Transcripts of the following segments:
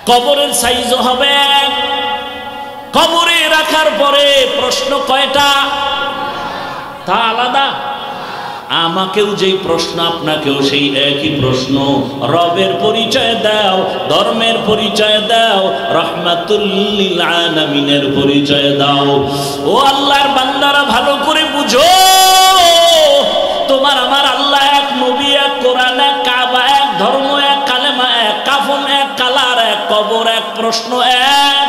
কবরের সাইজও হবে, কবরে রাখার পরে প্রশ্ন কয়টা তা আলাদা। আমাকেও যেই প্রশ্ন আপনাকেও সেই একই প্রশ্ন। রবের পরিচয় দাও, ধর্মের পরিচয় দাও, রাহমাতুল লিল আলামিনের পরিচয় দাও। ও আল্লাহর বান্দারা ভালো করে বুঝো, তোমার আমার আল্লাহ এক, নবী এক, কোরআন এক, কাবা এক, ধর্ম এক, কালেমা এক, কাফন এক, কালার এক, কবর এক, প্রশ্ন এক।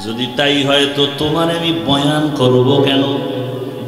যদি তাই হয় তো তোমার আমি বয়ান করব কেন?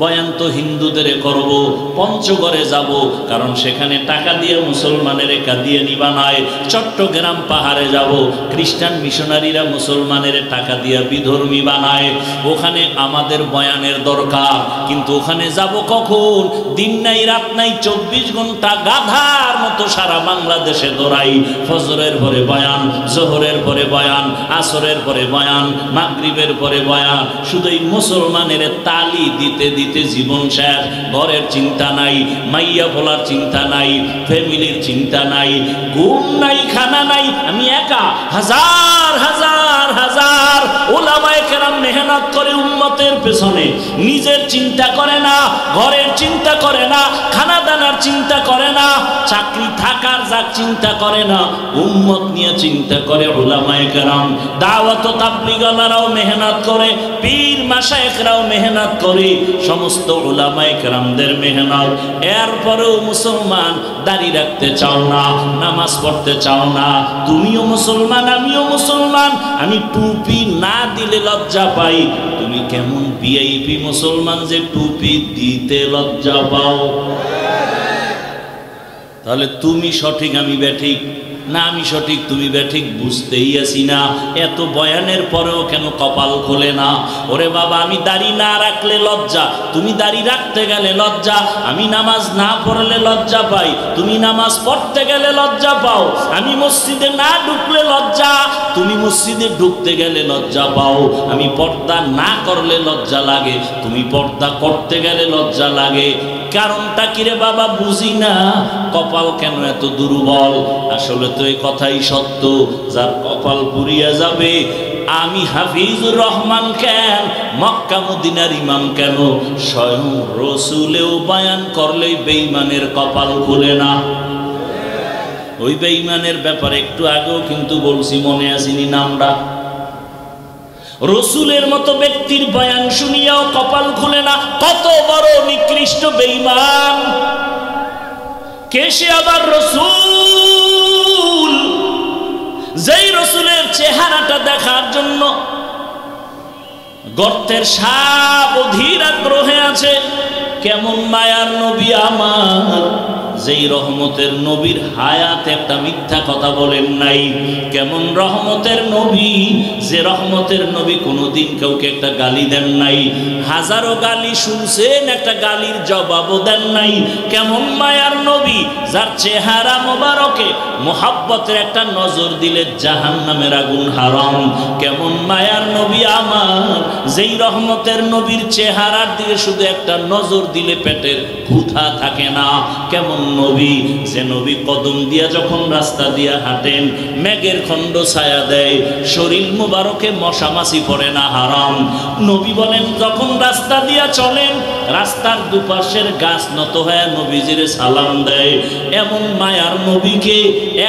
বয়ান তো হিন্দুদের করব, পঞ্চগড়ে যাব, কারণ সেখানে টাকা দিয়ে মুসলমানের দিয়ে নিবা নয়। চট্টগ্রাম পাহাড়ে যাব, খ্রিস্টান মিশনারিরা মুসলমানের টাকা দিয়ে বিধর্মী বানায়, ওখানে আমাদের বয়ানের দরকার। কিন্তু ওখানে যাব কখন? দিন নাই রাত নাই, 24 ঘন্টা গাধার মতো সারা বাংলাদেশে দৌড়াই। ফজরের পরে বয়ান, জোহরের পরে বয়ান, আসরের পরে বয়ান, মাগরিবের পরে বয়ান, শুধু এই মুসলমানের তালি দিতে দিতে জীবন শেষ। ঘরের চিন্তা নাই, মাইয়া বলার চিন্তা নাই, ফ্যামিলির চিন্তা নাই, ঘুম নাই, খানা নাই। আমি একা, হাজার হাজার হাজার ওলামায়ে কেরাম মেহনত করে উম্মতের পেছনে, নিজের চিন্তা করে না, ঘরের চিন্তা করে না, খানা দানার চিন্তা করে না, চাকরি থাকার যাক চিন্তা করে না, উম্মত নিয়ে চিন্তা করে ওলামায়ে কেরাম। দাওয়াত ও তাবলীগওয়ালারাও মেহনত করে, পীর মাশায়েখরাও মেহনত করে, সমস্ত উলামায়ে কেরামদের মেহনত। এরপরেও মুসলমান দাড়ি রাখতে চাও না, নামাজ পড়তে চাও না। তুমিও মুসলমান, আমিও মুসলমান। আমি টুপি না দিলে লজ্জা পাই। তুমি কেমন ভিআইপি মুসলমান যে টুপি দিতে লজ্জা পাও? তাহলে তুমি সঠিক, আমি ব্যাঠিক না? আমি সঠিক, তুমি ব্যাঠিক, বুঝতেই আসি না। এত বয়ানের পরেও কেন কপাল খোলে না? ওরে বাবা, আমি দাড়ি না রাখলে লজ্জা, তুমি দাড়ি রাখতে গেলে লজ্জা। আমি নামাজ না পড়লে লজ্জা পাই, তুমি নামাজ পড়তে গেলে লজ্জা পাও। আমি মসজিদে না ঢুকলে লজ্জা, তুমি মসজিদে ঢুকতে গেলে লজ্জা পাও। আমি পর্দা না করলে লজ্জা লাগে, তুমি পর্দা করতে গেলে লজ্জা লাগে। কারণটা কিরে বাবা বুঝি না, কপাল কেন এত দুর্বল? আসলে তো এই কথাই সত্য, যার কপাল পুড়িয়া যাবে। আমি হাফিজুর রহমান কেন, মক্কা মদিনার ইমাম কেন, স্বয়ং রসুলেও বয়ান করলেই বেঈমানের কপাল খুলে না। ওই বেঈমানের ব্যাপারে একটু আগেও কিন্তু বলছি, মনে আসেনি নামটা? রসুলের মতো ব্যক্তির বয়ান শুনিয়াও কপাল খুলে না। কত বড় নিকৃষ্ট বেঈমান! কে সে আবার রসুল, যেই রসুলের চেহারাটা দেখার জন্য গর্তের সাপ অধীর আগ্রহে আছে। কেমন মায়ার নবী আমার, যেই রহমতের নবীর হায়াতে একটা মিথ্যা কথা বলেন নাই। কেমন রহমতের নবী, যে রহমতের নবী কোনোদিন কাউকে একটা গালি দেন নাই। হাজারো গালি শুনছেন, একটা গালির জবাবও দেন নাই। কেমন মায়ার নবী, যার চেহারা মোবারকে মোহাব্বতের একটা নজর দিলে জাহান্নামের আগুন হারাম। কেমন মায়ার নবী আমার, যেই রহমতের নবীর চেহারার দিকে শুধু একটা নজর দিলে পেটের ক্ষুধা থাকে না। কেমন নবী, যে নবী কদম দিয়া যখন রাস্তা দিয়া হাঁটেন মেঘের খণ্ড ছায়া দেয়, শরীর মুবারকে মশা মাছি পড়ে না, হারাম। নবী বলেন যখন রাস্তা দিয়া চলেন, রাস্তার দুপাশের গাছ নত হয়ে নবীজিরে সালাম দেয়। এমন মায়ার নবীকে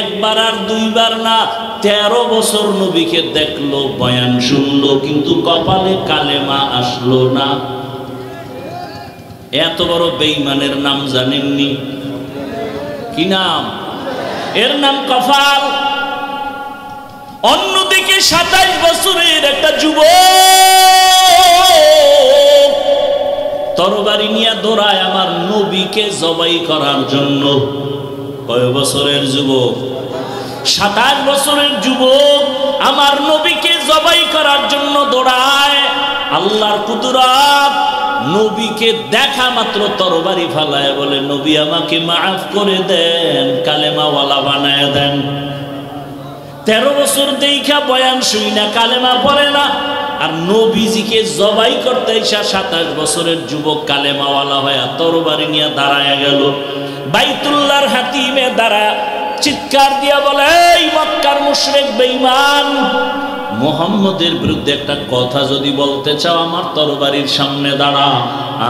একবার আর দুইবার না, 13 বছর নবীকে দেখলো, বয়ান শুনলো, কিন্তু কপালে কালেমা আসলো না। এত বড় বেঈমানের নাম জানেননি? কি নাম? এর নাম কপাল। অন্যদিকে 27 বছরের একটা যুবক তরবারি নিয়ে দৌড়ায় আমার নবীকে জবাই করার জন্য। কয় বছরের যুবক? 27 বছরের যুবক আমার নবীকে জবাই করার জন্য দৌড়ায়। আল্লাহর কুদরত, নবীকে দেখা মাত্র তরবারি ফালায় বলে, নবী আমাকে মাফ করে দেন, কালেমাওয়ালা বানায় দেন। 13 বছর দেখা বয়ান শুই না, কালেমা পড়ে না, আর নবীজিকে জবাই করতে এসে 27 বছরের যুবক কালেমাওয়ালা হয়ে তরবারি নিয়ে দাঁড়ায় গেল। বাইতুল্লাহর হাতিমে দাঁড়ায় চিৎকার দিয়া বলে, এই মক্কার মুশরিক বেঈমান, মুহাম্মদের বিরুদ্ধে একটা কথা যদি বলতে চাও আমার তরবারির সামনে দাঁড়া।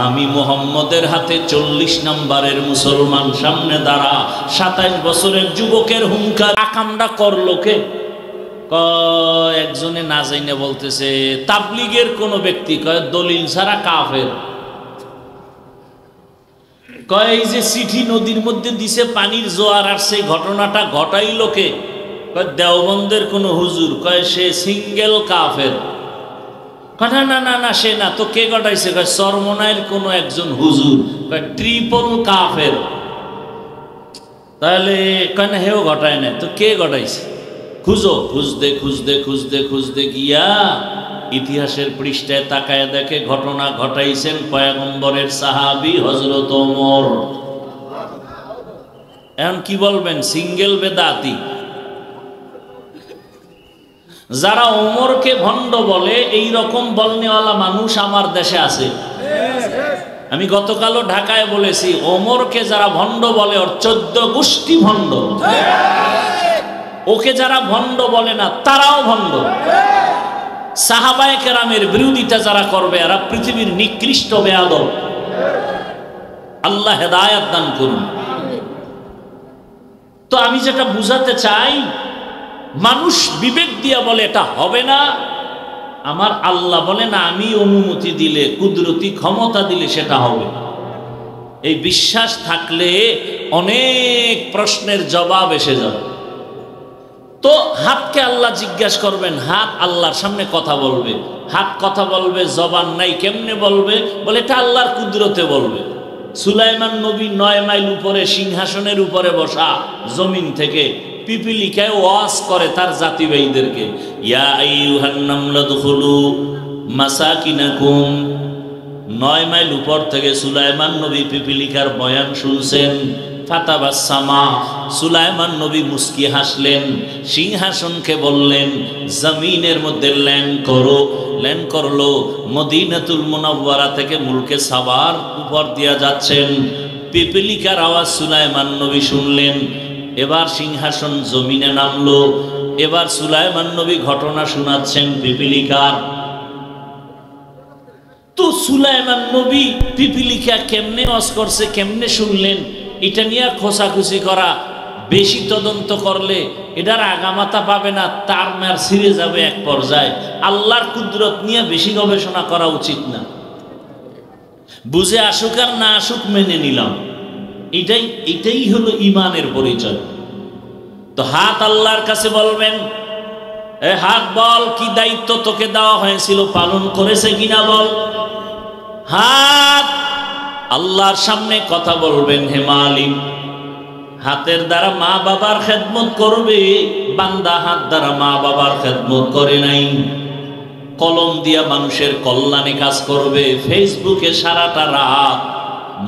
আমি মুহাম্মদের হাতে 40 নম্বরের মুসলমান, সামনে দাঁড়া। 27 বছরের যুবকের হুঙ্কার। আকামটা করলো কে? একজনে না জাইনে বলতেছে তাবলীগের কোন ব্যক্তি, কয় দলিল ছাড়া কাফের। কয় এই যে চিঠি নদীর মধ্যে দিছে, পানির জোয়ার আর সেই ঘটনাটা ঘটাইল কে? কয় দেওবন্দের কোন হুজুর। কয় সে সিঙ্গেল কাফের। না না না না, সে না তো। কে ঘটাইছে? কয় চরমনাইয়ের কোন একজন হুজুর। কয় ট্রিপল কাফের। তাহলে কয় না, হেও ঘটায় না তো, কে ঘটাইছে? খুঁজো। খুঁজতে খুঁজতে খুঁজতে খুঁজতে গিয়া ইতিহাসের পৃষ্ঠায় তাকায় দেখে ঘটনা ঘটাইছেন পয়গম্বরের সাহাবী হযরত ওমর। এখন কি বলবেন? সিঙ্গেল বেদাতি। যারা ওমরকে ভণ্ড বলে, এই রকম বলনেওয়ালা মানুষ আমার দেশে আছে। আমি গতকালও ঢাকায় বলেছি, ওমরকে যারা ভণ্ড বলে ওর 14 গোষ্ঠী ভণ্ড। ওকে যারা ভণ্ড বলে না তারাও ভণ্ড। সাহাবায়ে কেরামের বিরোধিতা যারা করবে এরা পৃথিবীর নিকৃষ্ট বেয়াদব। আল্লাহ হেদায়েত দান করুন। তো আমি যেটা বুঝাতে চাই, মানুষ বিবেক দিয়ে বলে এটা হবে না, আমার আল্লাহ বলে না আমি অনুমতি দিলে, কুদরতি ক্ষমতা দিলে সেটা হবে। এই বিশ্বাস থাকলে অনেক প্রশ্নের জবাব এসে যাবে। তো হাতকে আল্লাহ জিজ্ঞাসা করবেন, হাত আল্লাহর সামনে কথা বলবে। হাত কথা বলবে, জবান নাই, কেমনে বলবে? বলে এটা আল্লাহর কুদরতে বলবে। সুলাইমান নবী 9 মাইল উপরে সিংহাসনের উপরে বসা, জমিন থেকে পিপিলিকায় ওয়াজ করে তার জাতিভাইদেরকে, ইয়া আইয়ুহান নামলু দুখুলু মাসাকিনাকুম। 9 মাইল উপর থেকে সুলাইমান নবী পিপিলিকার বয়ান শুনছেন। ফাতাবাসসামা, সুলাইমান নবী মুস্কি হাসলেন। সিংহাসনকে বললেন জমিনের মধ্যে ল্যান্ড করো। ল্যান্ড করলো। মদিনাতুল মুনাওয়ারা থেকে মুলকে সাবার উপর দিয়া যাচ্ছেন। পিপিলিকার আওয়াজ সুলাইমান নবী শুনলেন। এবার সিংহাসন জমিনে নামলো। এবার সুলাইমান নবী ঘটনা শোনাচ্ছেন পিপিলিকার। তো সুলাইমান নবী পিপিলিকা কেমনে ওয়াজ করছে, কেমনে শুনলেন, এটা নিয়ে খোঁচাখুচি করা, বেশি তদন্ত করলে এটার আগামাতা পাবে না, তার মার ছিঁড়ে যাবে এক পর্যায়ে। আল্লাহর কুদরত নিয়ে বেশি গবেষণা করা উচিত না। বুঝে আসুক আর না আসুক মেনে নিলাম, এটাই হলো ইমানের পরিচয়। তো হাত আল্লাহর কাছে বলবেন, এ হাত বল, কি দায়িত্ব তোকে দেওয়া হয়েছিল পালন করেছে কিনা বল। হাত আল্লাহর সামনে কথা বলবেন, হে মালিক। হাতের দ্বারা মা বাবার খেদমত করবে, বান্দা হাত দ্বারা মা বাবার খেদমত করে নাই। কলম দিয়া মানুষের কল্যাণে কাজ করবে, ফেসবুকে সারাটা রাত,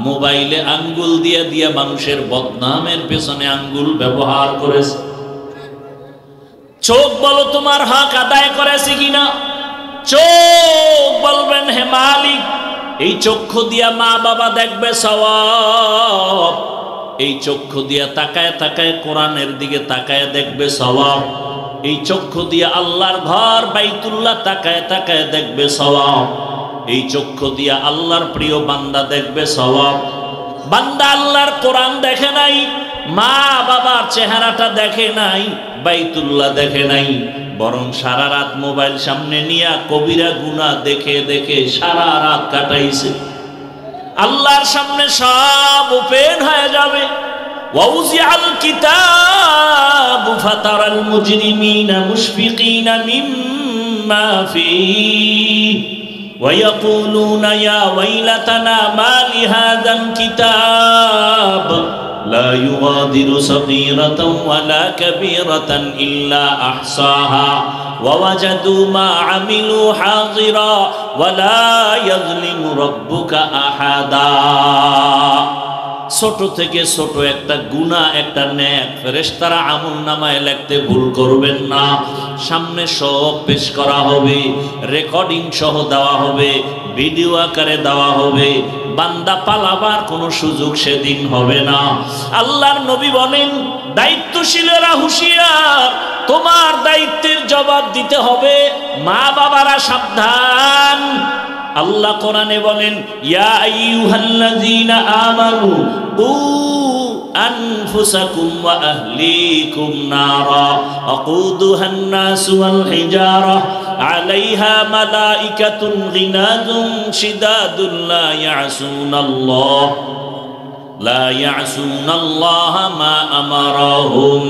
মোবাইলে আঙ্গুল দিয়া দিয়া মানুষের বদনামের পেছনে আঙ্গুল ব্যবহার করেছে। চোখ বলো তোমার হক আদায় করেছে কিনা। চোখ বলবেন, হে মালিক, এই চক্ষু দিয়া মা বাবা দেখবে সওয়াব। এই চক্ষু দিয়া তাকায় তাকায় কোরআনের দিকে তাকায় দেখবে সওয়াব। এই চক্ষু দিয়া আল্লাহর ঘর বাইতুল্লাহ তাকায় তাকায় দেখবে সওয়াব। এই চক্ষু দিয়া আল্লাহর প্রিয় বান্দা দেখবে সওয়াব। বান্দা আল্লাহর কোরআন দেখে নাই, মা বাবার চেহারাটা দেখে নাই, বাইতুল্লাহ দেখে নাই, বরং সারা রাত মোবাইল সামনে নিয়ে কবিরা গুনাহ দেখে দেখে সারা রাত কাটাইছে। আল্লাহর সামনে সব ওপেন হয়ে যাবে। ওয়াউজিআল কিতাবু ফাতারাল মুজরিমিনা মুশফিকিনা মিম্মা ফীহি ওয়ায়াকুলুনা ইয়া ওয়াইলাতানা মা লিহাযাল কিতাব لا يغادر صغيرة ولا كبيرة إلا أحصاها ووجدوا ما عملوا حاضرا ولا يظلم ربك أحدا। ছোট থেকে ছোট একটা গুনাহ, একটা নেক, ফেরেশতারা আমলনামায় লিখতে ভুল করবেন না। সামনে সব পেশ করা হবে, রেকর্ডিং সহ দেওয়া হবে, ভিডিও আকারে দেওয়া হবে। বান্দা পালাবার কোনো সুযোগ সেদিন হবে না। আল্লাহর নবী বলেন, দায়িত্বশীলেরা হুঁশিয়ার, তোমার দায়িত্বের জবাব দিতে হবে, মা বাবারা সাবধান। আল্লাহ কোরআনে বলেন, ইয়া আইয়ুহাল্লাযীনা আমানু উ আনফুসাকুম ওয়া আহলিকুম নারা আকুদুহান নাসু ওয়াল হিজারা আলাইহা মালাইকাতুন গিনাদুন শিদাদুন লা ইয়াসুনাল্লাহা মা আমারাহুম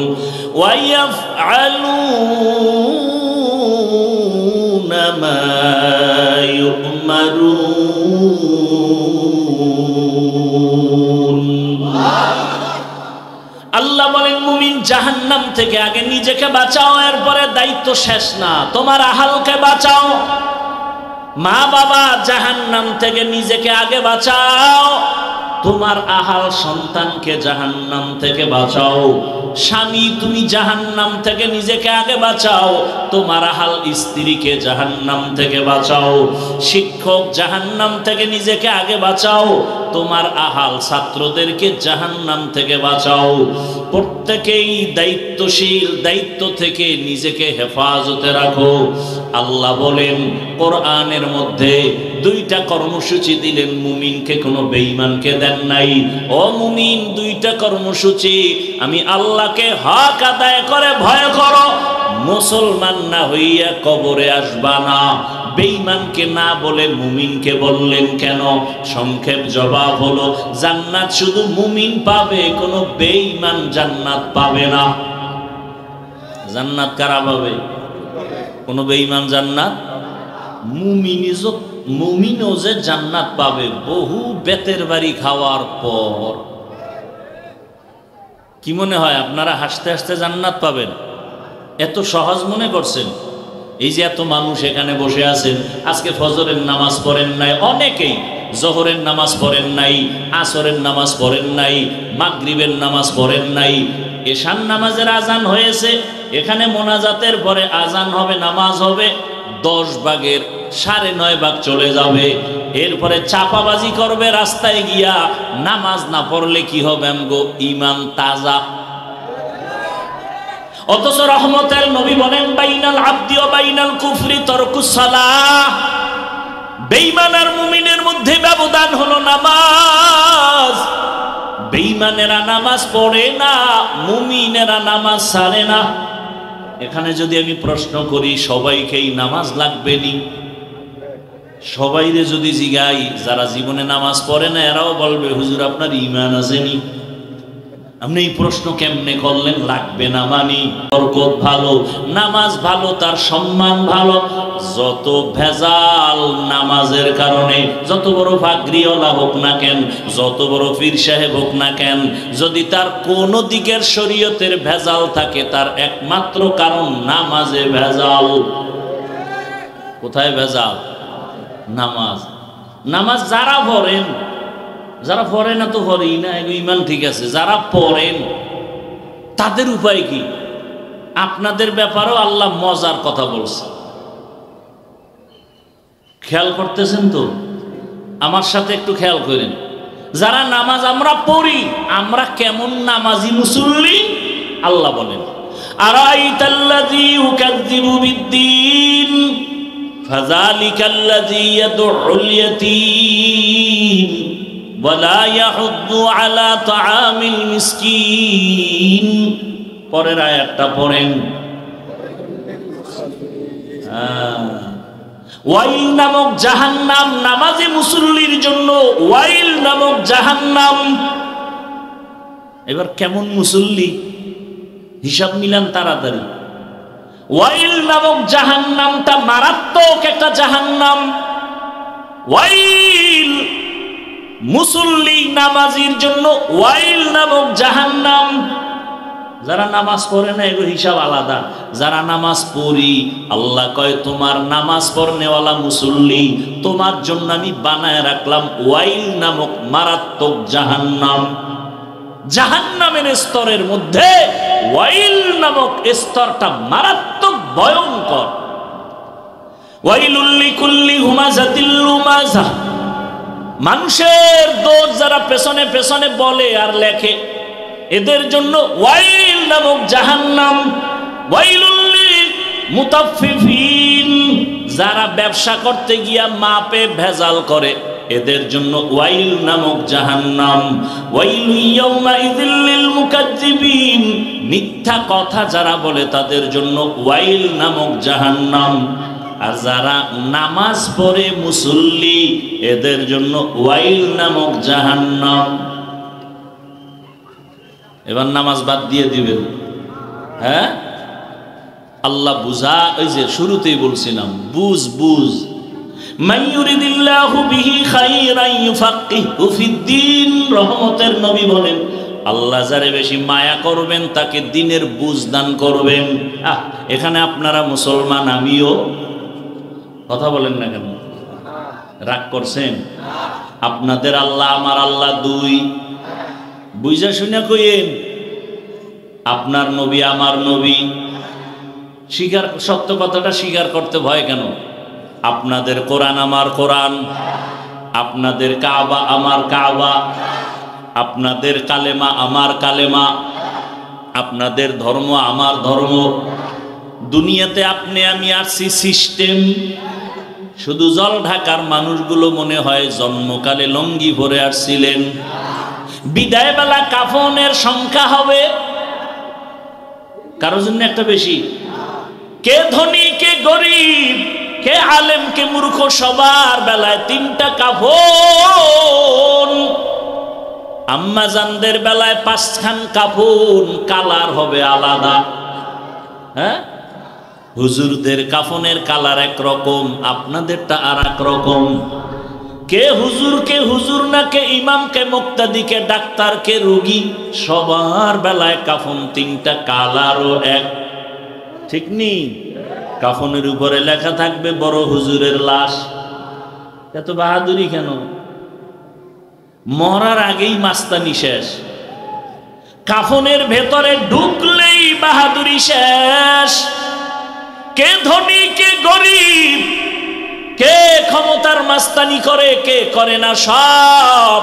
ওয়া ইয়াফআলুনা মা আল্লাহ বলেন, মুমিন জাহান্নাম থেকে আগে নিজেকে বাঁচাও, এরপরে দায়িত্ব শেষ না, তোমার আহালকে বাঁচাও। মা বাবা জাহান্নাম থেকে নিজেকে আগে বাঁচাও, তোমার আহাল সন্তানকে জাহান্নাম থেকে বাঁচাও। স্বামী, তুমি জাহান্নাম থেকে নিজেকে আগে বাঁচাও, তোমার আহাল স্ত্রীকে জাহান্নাম থেকে বাঁচাও। শিক্ষক, জাহান্নাম থেকে নিজেকে আগে বাঁচাও, তোমার আহাল ছাত্রদেরকে জাহান্নাম থেকে বাঁচাও। প্রত্যেকেই দায়িত্বশীল, দায়িত্ব থেকে নিজেকে হেফাজতে রাখো। আল্লাহ বলেন কোরআনের মধ্যে দুইটা কর্মসূচি দিলেন, মুমিনকে কোনো বেঈমানকে দেন নাই। ও মুমিন, দুইটা কর্মসূচি, আমি আল্লাহকে হক আদায় করে ভয় করো, মুসলমান না হইয়া কবরে আসবা না। বেঈমানকে না বলে মুমিনকে বললেন কেন? সংক্ষেপ জবাব হলো, জান্নাত শুধু মুমিন পাবে, কোনো বেঈমান জান্নাত পাবে না। জান্নাত কারা পাবে? কোনো বেঈমান জান্নাত, মুমিনও যে জান্নাত পাবে বহু বেতের বাড়ি খাওয়ার পর। কি মনে হয় আপনারা হাসতে হাসতে জান্নাত পাবেন? এত সহজ মনে করছেন? এই যে এত মানুষ এখানে বসে আছেন, আজকে ফজরের নামাজ পড়েন নাই অনেকেই, জোহরের নামাজ পড়েন নাই, আসরের নামাজ পড়েন নাই, মাগরিবের নামাজ পড়েন নাই, এশার নামাজের আজান হয়েছে, এখানে মোনাজাতের পরে আজান হবে, নামাজ হবে, 10 ভাগের 9.5 ভাগ চলে যাবে। এরপরে চাপাবাজি করবে রাস্তায় গিয়া, নামাজ না পড়লে কি হবে? আমগো ঈমান তাজা। অথচ রহমতের নবী বলেন, বাইনাল আবদি ওয়া বাইনাল কুফরি তারকুস সালাহ। বেঈমান আর মুমিনের মধ্যে ব্যবধান হলো নামাজ। বেঈমানেরা নামাজ পড়ে না, মুমিনেরা নামাজ ছাড়ে না। এখানে যদি আমি প্রশ্ন করি, সবাইকেই নামাজ লাগবে নি? সবাইরে যদি জিগাই, যারা জীবনে নামাজ পড়ে না এরাও বলবে, হুজুর আপনার ঈমান আসেনি। আপনি এই প্রশ্ন কেমনে করলেন? লাগবে না মানি, বরকত ভালো, নামাজ ভালো, তার সম্মান ভালো। যত ভেজাল নামাজের কারণে, যত বড় পাগড়িওয়ালা হোক না কেন, যত বড় পীর সাহেব হোক না কেন, যদি তার কোন দিকের শরীয়তের ভেজাল থাকে, তার একমাত্র কারণ নামাজে ভেজাল। কোথায় ভেজাল? নামাজ। নামাজ যারা পড়েন, যারা পড়ে না তো পড়েই না, ঈমান ঠিক আছে। যারা পড়েন তাদের উপায় কি? আপনাদের ব্যাপারেও আল্লাহ মজার কথা বলছে, খেয়াল করতেছেন তো? আমার সাথে একটু খেয়াল করেন। যারা নামাজ আমরা পড়ি, আমরা কেমন নামাজি মুসল্লি? আল্লাহ বলেন, আরাইতাল্লাযী ইউকাযযিবু বিদ্দীন ফাযালিকাল্লাযী ইয়াদউল ইয়াতীম ওয়ালা ইয়াহুদ্দু আলা তাআমিল মিসকিন। পরের আয়াতটা পড়েন। ওয়াইল নামক জাহান্নাম, নামাজি মুসল্লির জন্য ওয়াইল নামক জাহান্নাম। এবার কেমন মুসল্লি? হিসাব মিলান তাড়াতাড়ি। ওয়াইল নামক জাহান্নামটা মারাত্মক একটা জাহান্নাম। ওয়াইল মুসল্লি নামাজির জন্য ওয়াইল নামক জাহান্নাম। যারা নামাজ পড়ে না এগুলো হিসাব আলাদা। যারা নামাজ পড়ি, আল্লাহ কয় তোমার নামাজ পড়নেওয়ালা মুসল্লি, তোমার জন্য আমি বানায় রাখলাম ওয়াইল নামক মারাত্মক জাহান্নাম। জাহান্নামের স্তরের মধ্যে ওয়াইল নামক স্তরটা মারাত্মক ভয়ঙ্কর। ওয়াইলুল লিকুল্লি হুমাযাতিল লুমাযা মানুষের দোষ যারা পেছনে পেছনে বলে আর লেখে, এদের জন্য ওয়াইল নামক জাহান্নাম। ওয়াইলুল লিল মুতাফফিফিন, যারা ব্যবসা করতে গিয়া মাপে ভেজাল করে, এদের জন্য ওয়াইল নামক জাহান্নাম। ওয়াইলু ইয়াউমাইযিল লিল মুকাজ্জিবিন, মিথ্যা কথা যারা বলে তাদের জন্য ওয়াইল নামক জাহান্নাম। আর যারা নামাজ পড়ে মুসল্লি, এদের জন্য ওয়াইল নামক জাহান্নাম। এবার নামাজ বাদ দিয়ে দিবেন? হ্যাঁ, আল্লাহ বুঝা, ওই যে শুরুতেই বলছিলাম, বুঝ বুঝ। মান ইউরিদিল্লাহু বিহি খাইরান ইউফাক্কিহু ফিদ্দীন, রহমতের নবী বলেন, আল্লাহ যারে বেশি মায়া করবেন তাকে দ্বীনের বুঝ দান করবেন। এখানে আপনারা মুসলমান, আমিও, কথা বলেন না কেন? রাগ করছেন? আপনাদের আল্লাহ আমার আল্লাহ দুই, বুঝা শুনে কইেন। আপনার নবী আমার নবী, স্বীকার, সত্য কথাটা স্বীকার করতে ভয় কেন? আপনাদের কোরআন আমার কোরআন, আপনাদের কাবা আমার কাবা, আপনাদের কালেমা আমার কালেমা, আপনাদের ধর্ম আমার ধর্ম। দুনিয়াতে আপনি আমি আসছি সিস্টেম। শুধু জল ঢাকার মানুষগুলো মনে হয় জন্মকালে লঙ্গি ভরে আসছিলেন। বিদায় বেলা কাফনের সংখ্যা হবে কারোর জন্য একটা বেশি। কে ধনী কে গরিব, কে আলেম কে মূর্খ, সবার বেলায় তিনটা কাফন। আম্মা জানদের বেলায় 5 খান কাফন, কালার হবে আলাদা। হ্যাঁ, হুজুরদের কাফনের কালার একরকম, আপনাদেরটা আর এক রকম। কে হুজুর না, কে ইমাম, কে মুক্তাদি, কে ডাক্তার, কে রোগী, সবার বেলায় কাফন তিনটা, কালারও এক। ঠিক নেই? কাফনের উপরে লেখা থাকবে বড় হুজুরের লাশ। এত বাহাদুরি কেন? মরার আগেই মাস্তানি শেষ, কাফনের ভেতরে ঢুকলেই বাহাদুরি শেষ। কে ধনী কে গরিব, কে ক্ষমতার মাস্তানি করে, কে করে না, সব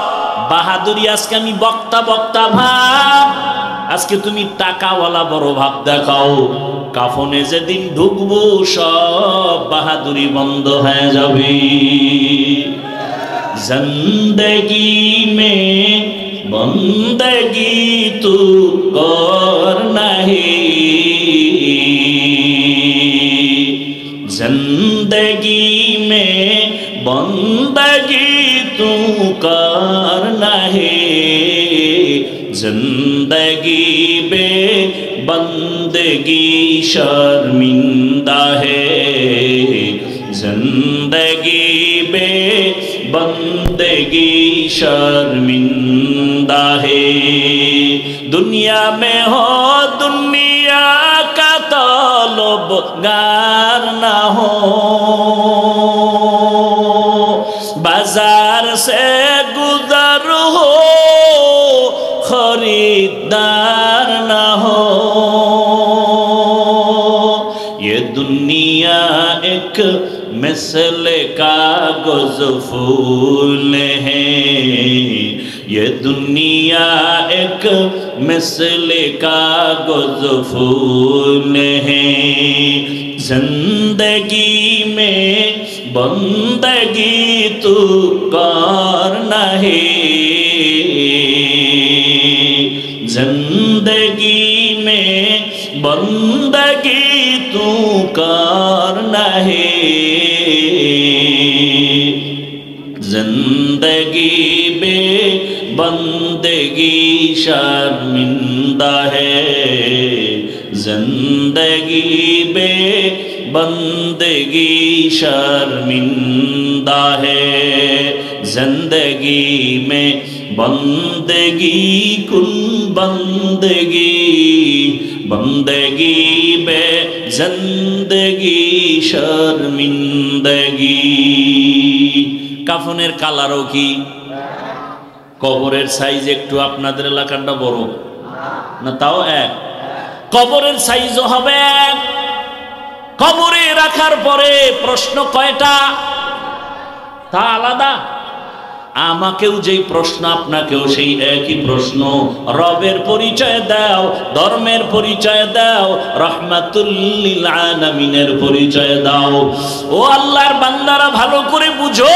বাহাদুরি। আজকে আমি বক্তা ভাব, আজকে তুমি টাকাওয়ালা বড় ভাব দেখাও, কাফনে যেদিন ঢুকবো সব বাহাদুরি বন্ধ হয়ে যাবে। জিন্দেগি মে বন্দেগি তু কর নাহি, जिंदगी में बंदगी तू कर नहीं, जिंदगी बे बंदगी शर्मिंदा है, जिंदगी बे बंदगी शर्मिंदा है। दुनिया में हो दुनिया का तलबगार ना हो, बाजार से गुजर हो खरीदार ना हो। ये दुनिया एक मिसले कागज फूल है, ये दुनिया एक मिसले कागज फूल है। जिंदगी में बंदगी तू कर नहीं, जिंदगी में बंदगी तू कर नहीं, जिंदगी बे बंदगी शर्मिंदा है, जिंदगी बे बंदगी शर्मिंदा है। जिंदगी में बंदगी कुल बंदगी, बंदगी बे जिंदगी शर्मिंदगी। কাফনের কালারও কি? কবরের সাইজ একটু আপনাদের এলাকাটা বড় না, তাও এক। কবরের সাইজও হবে এক। কবরে রাখার পরে প্রশ্ন কয়টা তা আলাদা। আমাকেও যেই প্রশ্ন আপনাকেও সেই একই প্রশ্ন। রবের পরিচয় দাও, ধর্মের পরিচয় দাও, রাহমাতুল লিল আলামিনের পরিচয় দাও। ও আল্লাহর বান্দারা ভালো করে বুঝো,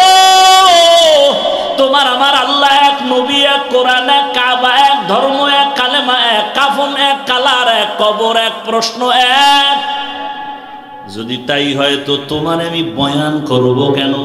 তোমার আমার আল্লাহ এক, নবী এক, কোরআন এক, কাবা এক, ধর্ম এক, কালেমা এক, কাফন এক, কালার এক, কবর এক, প্রশ্ন এক। যদি তাই হয় তো তোমার আমি বয়ান করব কেন?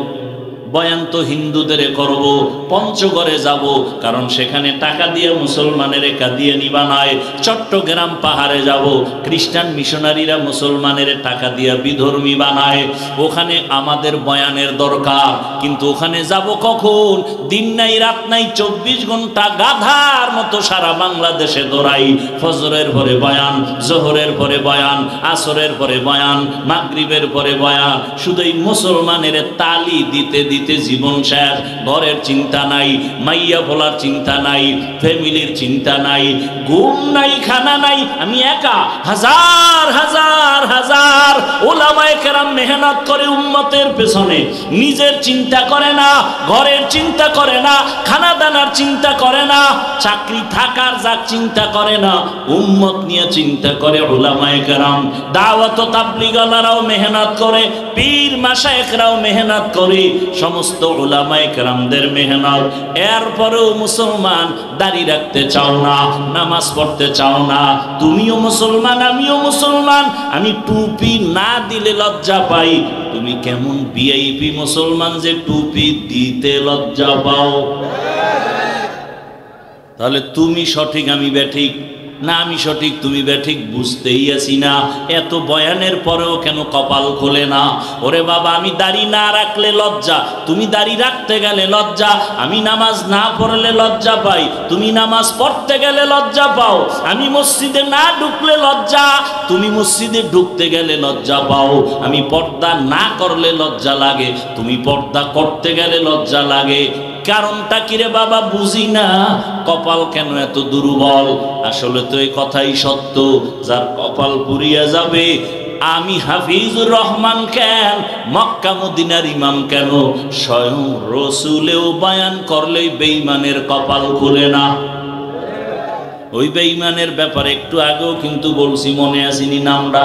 বয়ান তো হিন্দুদের করব, পঞ্চগড়ে যাব, কারণ সেখানে টাকা দিয়ে মুসলমানের কাদিয়ানি বানায়। চট্টগ্রাম পাহাড়ে যাব, খ্রিস্টান মিশনারিরা মুসলমানের টাকা দিয়ে বিধর্মী বানায়। ওখানে আমাদের বয়ানের দরকার, কিন্তু ওখানে যাব কখন? দিন নাই রাত নাই, 24 ঘন্টা গাধার মতো সারা বাংলাদেশে দৌড়াই। ফজরের পরে বয়ান, জোহরের পরে বয়ান, আসরের পরে বয়ান, মাগরিবের পরে বয়ান। শুধু এই মুসলমানের তালি দিতে দিতে জীবন শেষ। ঘরের চিন্তা নাই, মাইয়া বলার চিন্তা নাই, ফ্যামিলির চিন্তা নাই, ঘুম নাই, খানা নাই। আমি একা, হাজার হাজার হাজার ওলামায়ে কেরাম মেহনত করে উম্মতের পেছনে, নিজের চিন্তা করে না, ঘরের চিন্তা করে না, খানা দানার চিন্তা করে না, চাকরি থাকার যাক চিন্তা করে না, উম্মত নিয়ে চিন্তা করে ওলামায়ে কেরাম। দাওয়াত ও তাবলীগওয়ালারাও মেহনত করে, পীর মাশায়েখরাও মেহনত করে, সমস্ত উলামায়ে কেরামদের মেহনত। এরপরেও মুসলমান দাড়ি রাখতে চাও না, নামাজ পড়তে চাও না। তুমিও মুসলমান, আমিও মুসলমান। আমি টুপি না দিলে লজ্জা পাই। তুমি কেমন ভিআইপি মুসলমান যে টুপি দিতে লজ্জা পাও? তাহলে তুমি সঠিক, আমি বেঠিক? না, আমি সঠিক, তুমি বেঠিক, বুঝতেই আসি না। এত বয়ানের পরেও কেন কপাল খোলে না? ওরে বাবা, আমি দাড়ি না রাখলে লজ্জা, তুমি দাড়ি রাখতে গেলে লজ্জা। আমি নামাজ না পড়লে লজ্জা পাই, তুমি নামাজ পড়তে গেলে লজ্জা পাও। আমি মসজিদে না ঢুকলে লজ্জা, তুমি মসজিদে ঢুকতে গেলে লজ্জা পাও। আমি পর্দা না করলে লজ্জা লাগে, তুমি পর্দা করতে গেলে লজ্জা লাগে। কারণটা কিরে বাবা? বুঝি না। কপাল কেন এত দুর্বল? আসলে তো এই কথাই সত্য, যার কপাল পুড়িয়া যাবে। আমি হাফিজুর রহমান কেন, মক্কা মদিনার ইমাম কেন, স্বয়ং রসুলেও বয়ান করলেই বেঈমানের কপাল খুলে না। ওই বেঈমানের ব্যাপারে একটু আগেও কিন্তু বলছি, মনে আসেনি নামটা?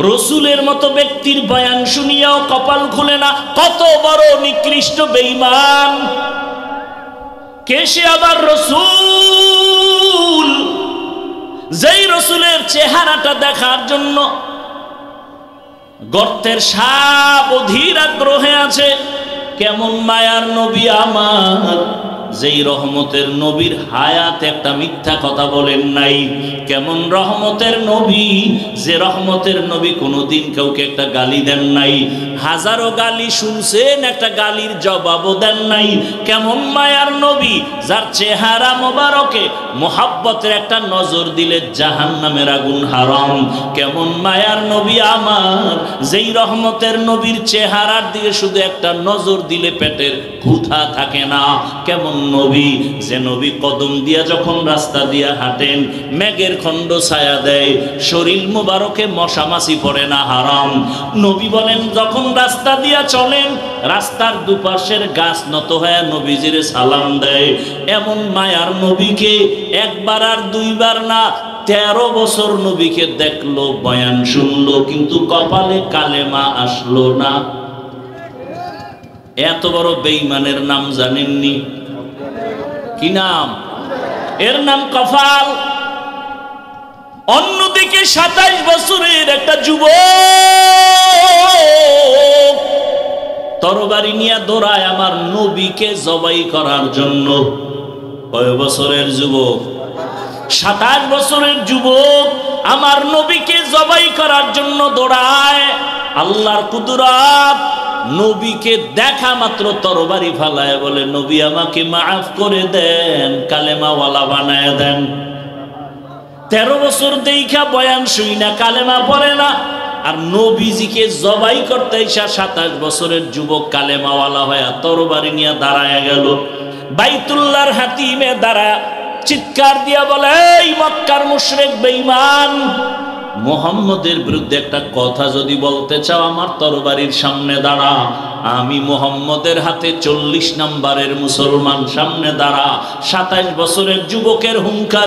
রসুলের মতো ব্যক্তির বয়ান শুনিয়াও কপাল খুলে না। কত বড় নিকৃষ্ট বেঈমান! কে সে আবার? রসুল, যেই রসুলের চেহারাটা দেখার জন্য গর্তের সাপ অধীর আগ্রহে আছে। কেমন মায়ার নবী আমার, যেই রহমতের নবীর হায়াত একটা মিথ্যা কথা বলেন নাই। কেমন রহমতের নবী, যে রহমতের নবী কোনোদিন কাউকে একটা গালি দেন নাই। হাজারো গালি শুনছেন, একটা গালির জবাবও দেন নাই। কেমন মায়ার নবী, যার চেহারা মোবারকে মোহাব্বতের একটা নজর দিলে জাহান্নামের আগুন হারাম। কেমন মায়ার নবী আমার, যেই রহমতের নবীর চেহারার দিকে শুধু একটা নজর দিলে পেটের ক্ষুধা থাকে না। কেমন নবী, যে নবী কদম দিয়া যখন রাস্তা দিয়া হাঁটেন মেঘের খণ্ড ছায়া দেয়, শরীর মোবারকে মশা মাছি পড়ে না, হারাম। নবী বলেন যখন রাস্তা দিয়া চলেন রাস্তার দুপাশের গাছ নত হয়ে নবীজির সালাম দেয়। এমন মায়ার নবীকে একবার আর দুইবার না, 13 বছর নবীকে দেখলো, বয়ান শুনলো, কিন্তু কপালে কালেমা আসলো না। এত বড় বেঈমানের নাম জানেননি? কি নাম? এর নাম কপাল। অন্যদিকে 27 বছরের একটা যুবক তরবারি নিয়ে দৌড়ায় আমার নবীকে জবাই করার জন্য। কয় বছরের যুবক? 27 বছরের যুবক আমার নবীকে জবাই করার জন্য দৌড়ায়। আল্লাহর কুদরত, নবীকে দেখা মাত্র তরবারি ফালায় বলে, নবী আমাকে মাফ করে দেন, কালেমাওয়ালা বানায় দেন। 13 বছর দেখা বয়ান শুই না, কালেমা পড়ে না, আর নবীজিকে জবাই করতে এসে 27 বছরের যুবক কালেমাওয়ালা হয়ে তরবারি নিয়ে দাঁড়ায় গেল। বাইতুল্লাহর হাতিমে দাঁড়া চিৎকার দিয়া বলে, এই মক্কার মুশরিক বেঈমান, মুহাম্মদের বিরুদ্ধে একটা কথা যদি বলতে চাও, আমার তরবারির সামনে দাঁড়া। আমি মুহাম্মদের হাতে 40 নম্বরের মুসলমান, সামনে দাঁড়া। 27 বছরের যুবকের হুঙ্কার।